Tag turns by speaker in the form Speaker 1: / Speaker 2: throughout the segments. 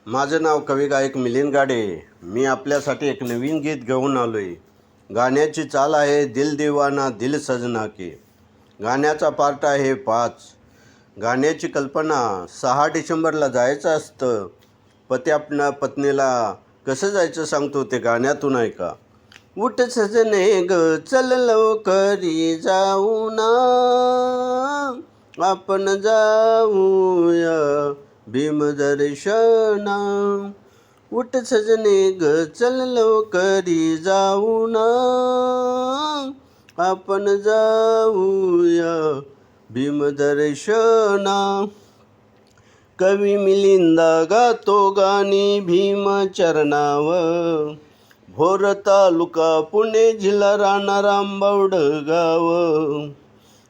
Speaker 1: माझं नाव कवी गायक मिलिंद गाडे. मी आपल्यासाठी एक नवीन गीत घेऊन आलो आहे. गाण्याची चाल आहे दिल दीवाना दिल सजना के. गाण्याचा पार्ट आहे 5. गाण्याची कल्पना 6 डिसेंबरला जायचं असतं. पती आपल्या पत्नीला कसं जायचं सांगतो ते गाण्यातून ऐका. उठ सजने ग चल लवकरी जाऊ ना, आपण जाऊया भीमदर्शना. उठ सजने ग चल लवकरी जाऊ ना, आपण जाऊया भीमदर्शना. कवी मिलिंदा गातो गाणी भीमचरणावर. भोर तालुका पुणे जिल्हा राहणार आंबवड गाव.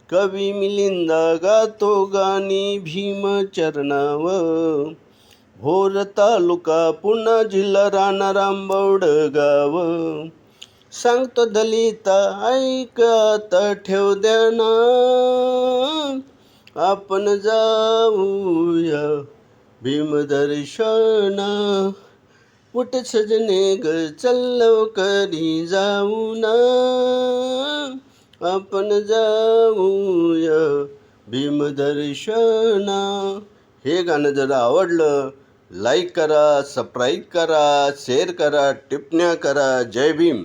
Speaker 1: कवी मिलिंदा गातो गाणी भीमचरणावर. भोर तालुका पुणे जिल्हा राहणार आंबवड गाव. सांगतो दलिता ऐक आता ठेव द्याना, आपण जाऊया भीमदर्शना. उठ सजने ग चल लवकरी जाऊ ना, आपण जाऊया भीमदर्शना. हे गाणं जर आवडलं लाईक करा, सबस्क्राईब करा, शेअर करा, टिप्पण्या करा. जय भीम.